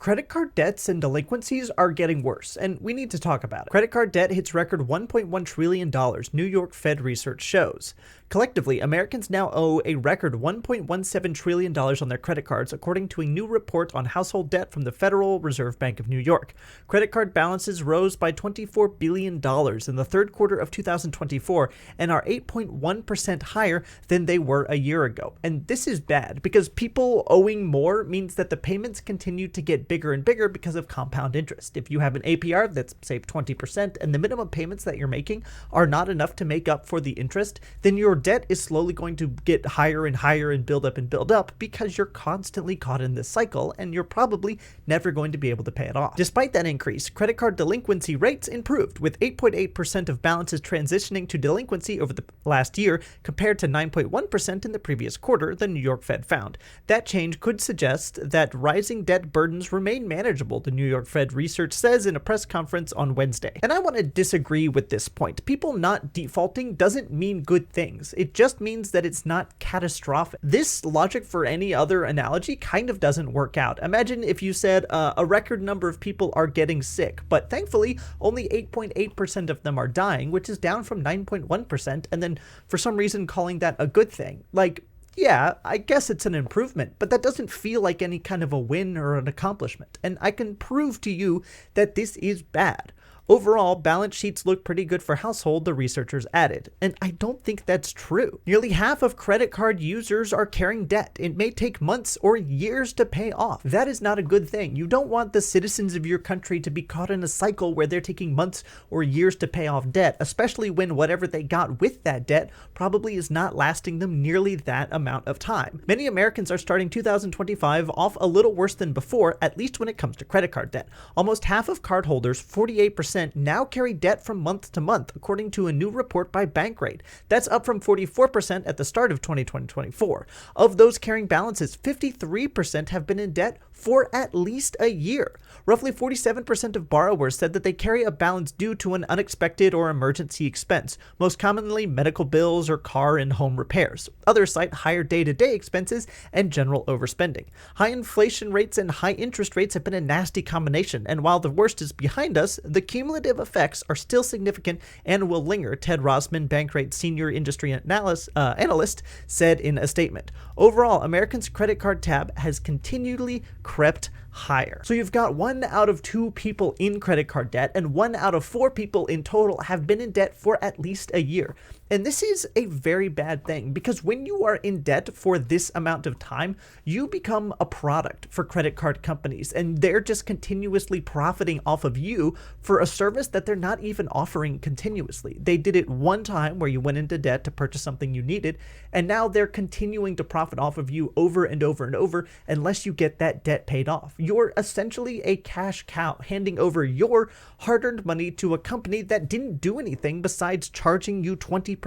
Credit card debts and delinquencies are getting worse, and we need to talk about it. Credit card debt hits record $1.1 trillion, New York Fed research shows. Collectively, Americans now owe a record $1.17 trillion on their credit cards, according to a new report on household debt from the Federal Reserve Bank of New York. Credit card balances rose by $24 billion in the third quarter of 2024 and are 8.1% higher than they were a year ago. And this is bad because people owing more means that the payments continue to get bigger and bigger because of compound interest. If you have an APR that's, say, 20% and the minimum payments that you're making are not enough to make up for the interest, then your debt is slowly going to get higher and higher and build up because you're constantly caught in this cycle and you're probably never going to be able to pay it off. Despite that increase, credit card delinquency rates improved, with 8.8% of balances transitioning to delinquency over the last year compared to 9.1% in the previous quarter, the New York Fed found. That change could suggest that rising debt burdens remain manageable, the New York Fed research says in a press conference on Wednesday. And I want to disagree with this point. People not defaulting doesn't mean good things. It just means that it's not catastrophic. This logic for any other analogy kind of doesn't work out. Imagine if you said a record number of people are getting sick, but thankfully only 8.8% of them are dying, which is down from 9.1%, and then for some reason calling that a good thing. Like, yeah, I guess it's an improvement, but that doesn't feel like any kind of a win or an accomplishment. And I can prove to you that this is bad. Overall, balance sheets look pretty good for household, the researchers added, and I don't think that's true. Nearly half of credit card users are carrying debt. It may take months or years to pay off. That is not a good thing. You don't want the citizens of your country to be caught in a cycle where they're taking months or years to pay off debt, especially when whatever they got with that debt probably is not lasting them nearly that amount of time. Many Americans are starting 2025 off a little worse than before, at least when it comes to credit card debt. Almost half of cardholders, 48%, now carry debt from month to month, according to a new report by Bankrate. That's up from 44% at the start of 2024. Of those carrying balances, 53% have been in debt for at least a year. Roughly 47% of borrowers said that they carry a balance due to an unexpected or emergency expense, most commonly medical bills or car and home repairs. Others cite higher day-to-day expenses and general overspending. High inflation rates and high interest rates have been a nasty combination, and while the worst is behind us, the cumulative effects are still significant and will linger, Ted Rosman, Bankrate senior industry analyst, said in a statement. Overall, Americans' credit card tab has continually crept higher. So you've got 1 out of 2 people in credit card debt, and 1 out of 4 people in total have been in debt for at least a year. And this is a very bad thing, because when you are in debt for this amount of time, you become a product for credit card companies, and they're just continuously profiting off of you for a service that they're not even offering continuously. They did it one time where you went into debt to purchase something you needed, and now they're continuing to profit off of you over and over and over unless you get that debt paid off. You're essentially a cash cow, handing over your hard-earned money to a company that didn't do anything besides charging you 20%.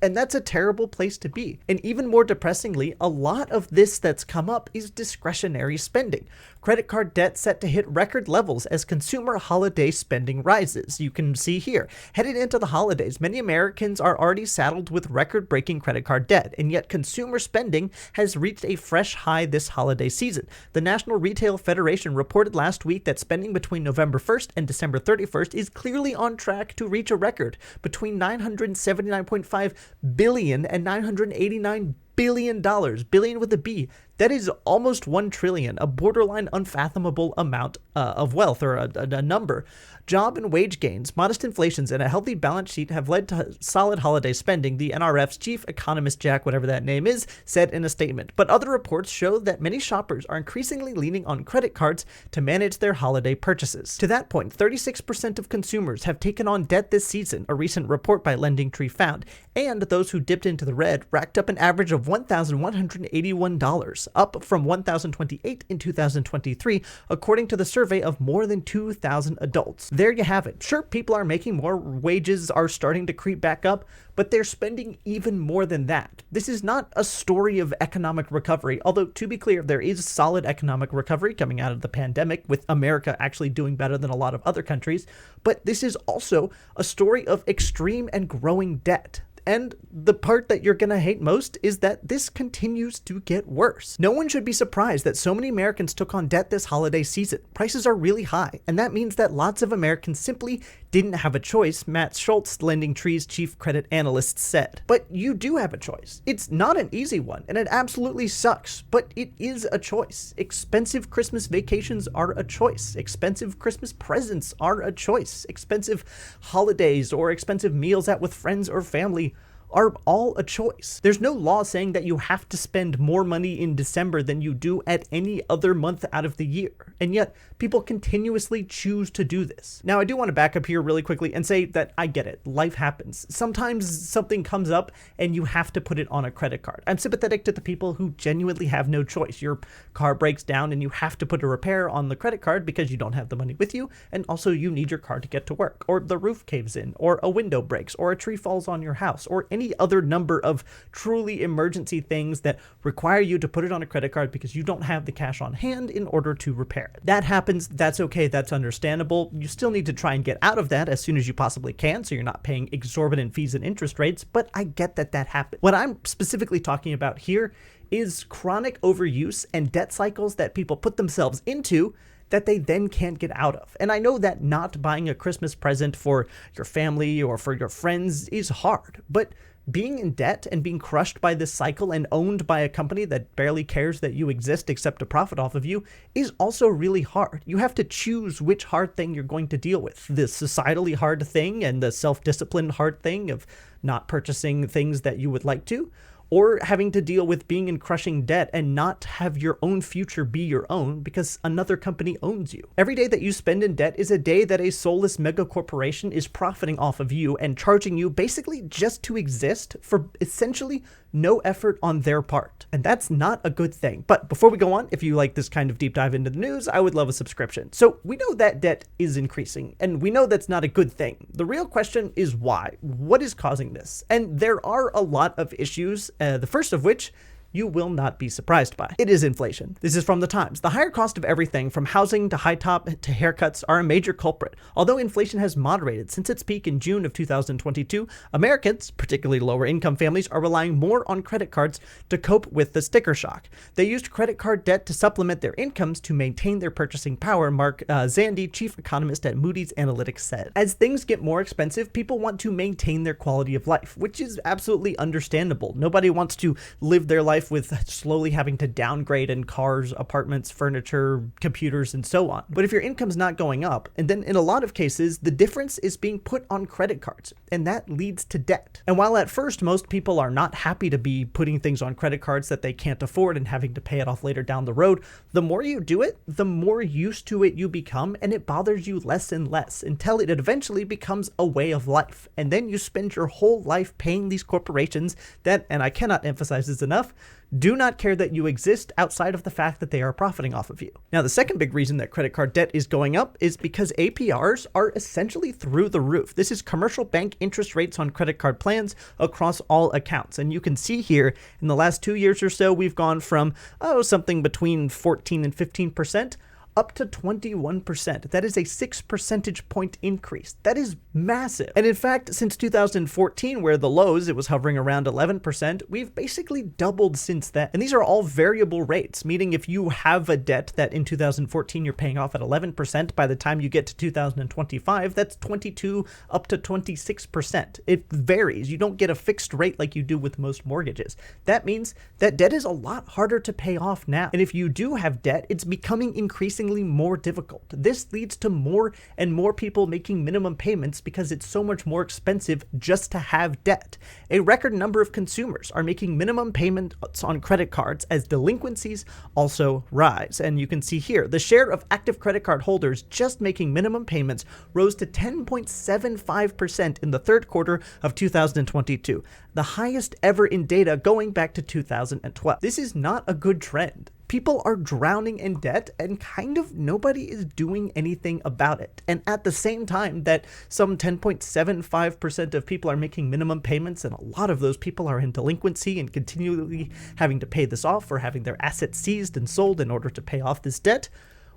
And that's a terrible place to be. And even more depressingly, a lot of this that's come up is discretionary spending. Credit card debt set to hit record levels as consumer holiday spending rises. You can see here, headed into the holidays, many Americans are already saddled with record-breaking credit card debt, and yet consumer spending has reached a fresh high this holiday season. The National Retail Federation reported last week that spending between November 1st and December 31st is clearly on track to reach a record between $979.5 billion and $989 billion, billion with a B. That is almost 1 trillion, a borderline unfathomable amount of wealth, or a number. Job and wage gains, modest inflations, and a healthy balance sheet have led to solid holiday spending, the NRF's chief economist, Jack, whatever that name is, said in a statement. But other reports show that many shoppers are increasingly leaning on credit cards to manage their holiday purchases. To that point, 36% of consumers have taken on debt this season, a recent report by LendingTree found, and those who dipped into the red racked up an average of $1,181, up from $1,028 in 2023, according to the survey of more than 2,000 adults. There you have it. Sure, people are making more, wages are starting to creep back up, but they're spending even more than that. This is not a story of economic recovery, although to be clear, there is solid economic recovery coming out of the pandemic, with America actually doing better than a lot of other countries, but this is also a story of extreme and growing debt. And the part that you're gonna hate most is that this continues to get worse. No one should be surprised that so many Americans took on debt this holiday season. Prices are really high, and that means that lots of Americans simply didn't have a choice, Matt Schultz, LendingTree's chief credit analyst, said. But you do have a choice. It's not an easy one, and it absolutely sucks, but it is a choice. Expensive Christmas vacations are a choice. Expensive Christmas presents are a choice. Expensive holidays or expensive meals out with friends or family are all a choice. There's no law saying that you have to spend more money in December than you do at any other month out of the year, and yet people continuously choose to do this. Now, I do want to back up here really quickly and say that I get it. Life happens. Sometimes something comes up and you have to put it on a credit card. I'm sympathetic to the people who genuinely have no choice. Your car breaks down and you have to put a repair on the credit card because you don't have the money with you, and also you need your car to get to work, or the roof caves in, or a window breaks, or a tree falls on your house, or any other number of truly emergency things that require you to put it on a credit card because you don't have the cash on hand in order to repair it. That happens. That's okay. That's understandable. You still need to try and get out of that as soon as you possibly can, so you're not paying exorbitant fees and interest rates, but I get that that happens. What I'm specifically talking about here is chronic overuse and debt cycles that people put themselves into that they then can't get out of. And I know that not buying a Christmas present for your family or for your friends is hard, but being in debt and being crushed by this cycle and owned by a company that barely cares that you exist except to profit off of you is also really hard. You have to choose which hard thing you're going to deal with. The societally hard thing and the self-disciplined hard thing of not purchasing things that you would like to, or having to deal with being in crushing debt and not have your own future be your own because another company owns you. Every day that you spend in debt is a day that a soulless mega corporation is profiting off of you and charging you basically just to exist for essentially no effort on their part. And that's not a good thing. But before we go on, if you like this kind of deep dive into the news, I would love a subscription. So we know that debt is increasing, and we know that's not a good thing. The real question is why? What is causing this? And there are a lot of issues, the first of which you will not be surprised by. It is inflation. This is from the Times. The higher cost of everything from housing to high top to haircuts are a major culprit. Although inflation has moderated since its peak in June of 2022, Americans, particularly lower income families, are relying more on credit cards to cope with the sticker shock. They used credit card debt to supplement their incomes to maintain their purchasing power, Mark Zandi, chief economist at Moody's Analytics, said. As things get more expensive, people want to maintain their quality of life, which is absolutely understandable. Nobody wants to live their life with slowly having to downgrade in cars, apartments, furniture, computers, and so on. But if your income's not going up, and then in a lot of cases, the difference is being put on credit cards, and that leads to debt. And while at first most people are not happy to be putting things on credit cards that they can't afford and having to pay it off later down the road, the more you do it, the more used to it you become, and it bothers you less and less until it eventually becomes a way of life. And then you spend your whole life paying these corporations that, and I cannot emphasize this enough, do not care that you exist outside of the fact that they are profiting off of you. Now, the second big reason that credit card debt is going up is because APRs are essentially through the roof. This is commercial bank interest rates on credit card plans across all accounts. And you can see here in the last 2 years or so, we've gone from, something between 14 and 15% up to 21%. That is a 6 percentage point increase. That is massive. And in fact, since 2014, where the lows, it was hovering around 11%, we've basically doubled since then. And these are all variable rates, meaning if you have a debt that in 2014 you're paying off at 11%, by the time you get to 2025, that's 22 up to 26%. It varies. You don't get a fixed rate like you do with most mortgages. That means that debt is a lot harder to pay off now. And if you do have debt, it's becoming increasingly more difficult. This leads to more and more people making minimum payments because it's so much more expensive just to have debt. A record number of consumers are making minimum payments on credit cards as delinquencies also rise. And you can see here, the share of active credit card holders just making minimum payments rose to 10.75% in the third quarter of 2022, the highest ever in data going back to 2012. This is not a good trend. People are drowning in debt and kind of nobody is doing anything about it. And at the same time that some 10.75% of people are making minimum payments, and a lot of those people are in delinquency and continually having to pay this off or having their assets seized and sold in order to pay off this debt,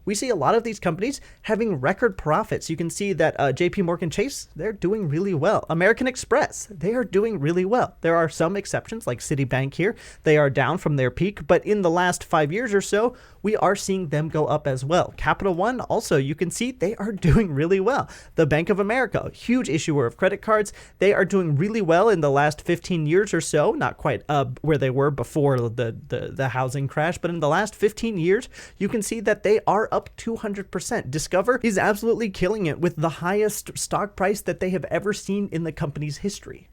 we see a lot of these companies having record profits. You can see that JP Morgan Chase, they're doing really well. American Express, they are doing really well. There are some exceptions like Citibank here. They are down from their peak, but in the last 5 years or so, we are seeing them go up as well. Capital One, also, you can see they are doing really well. The Bank of America, huge issuer of credit cards, they are doing really well in the last 15 years or so. Not quite where they were before the housing crash, but in the last 15 years, you can see that they are up 200%. Discover is absolutely killing it with the highest stock price that they have ever seen in the company's history.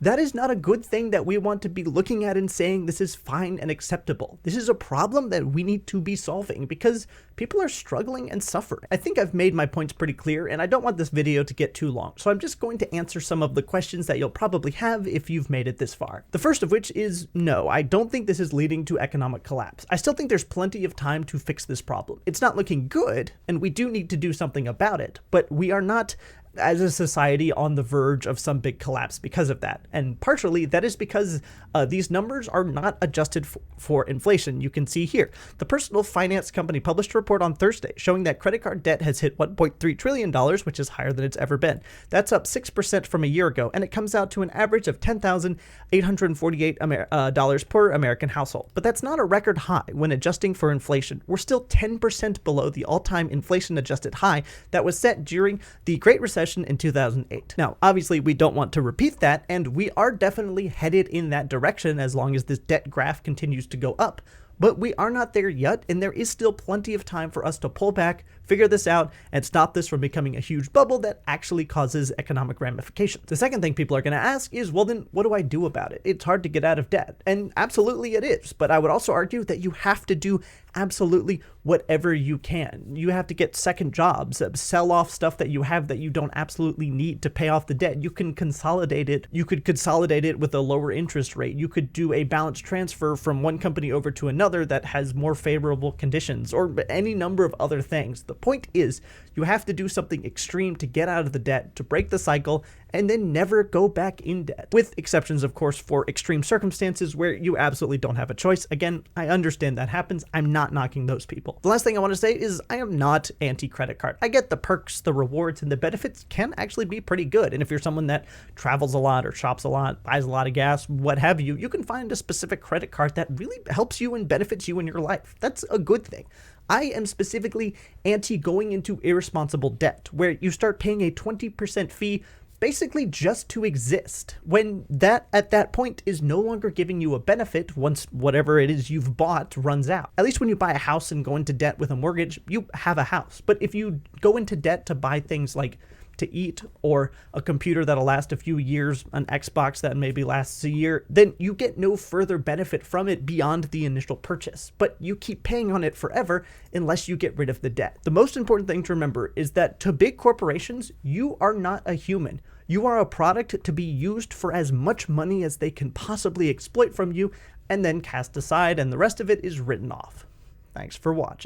That is not a good thing that we want to be looking at and saying this is fine and acceptable. This is a problem that we need to be solving because people are struggling and suffering. I think I've made my points pretty clear, and I don't want this video to get too long, so I'm just going to answer some of the questions that you'll probably have if you've made it this far. The first of which is no, I don't think this is leading to economic collapse. I still think there's plenty of time to fix this problem. It's not looking good, and we do need to do something about it, but we are not as a society on the verge of some big collapse because of that. And partially that is because these numbers are not adjusted for inflation. You can see here, the personal finance company published a report on Thursday showing that credit card debt has hit $1.3 trillion, which is higher than it's ever been. That's up 6% from a year ago, and it comes out to an average of $10,848 per American household. But that's not a record high when adjusting for inflation. We're still 10% below the all-time inflation-adjusted high that was set during the Great Recession in 2008. Now, obviously, we don't want to repeat that, and we are definitely headed in that direction as long as this debt graph continues to go up. But we are not there yet, and there is still plenty of time for us to pull back, figure this out, and stop this from becoming a huge bubble that actually causes economic ramifications. The second thing people are going to ask is, well, then what do I do about it? It's hard to get out of debt. And absolutely it is. But I would also argue that you have to do absolutely whatever you can. You have to get second jobs, sell off stuff that you have that you don't absolutely need to pay off the debt. You can consolidate it. You could consolidate it with a lower interest rate. You could do a balance transfer from one company over to another that has more favorable conditions, or any number of other things. The point is, you have to do something extreme to get out of the debt, to break the cycle, and then never go back in debt. With exceptions, of course, for extreme circumstances where you absolutely don't have a choice. Again, I understand that happens. I'm not knocking those people. The last thing I want to say is I am not anti-credit card. I get the perks, the rewards, and the benefits can actually be pretty good. And if you're someone that travels a lot or shops a lot, buys a lot of gas, what have you, you can find a specific credit card that really helps you and benefits you in your life. That's a good thing. I am specifically anti going into irresponsible debt, where you start paying a 20% fee basically just to exist, when that at that point is no longer giving you a benefit once whatever it is you've bought runs out. At least when you buy a house and go into debt with a mortgage, you have a house. But if you go into debt to buy things like to eat or a computer that'll last a few years, an Xbox that maybe lasts a year, then you get no further benefit from it beyond the initial purchase. But you keep paying on it forever unless you get rid of the debt. The most important thing to remember is that to big corporations, you are not a human. You are a product to be used for as much money as they can possibly exploit from you and then cast aside, and the rest of it is written off. Thanks for watching.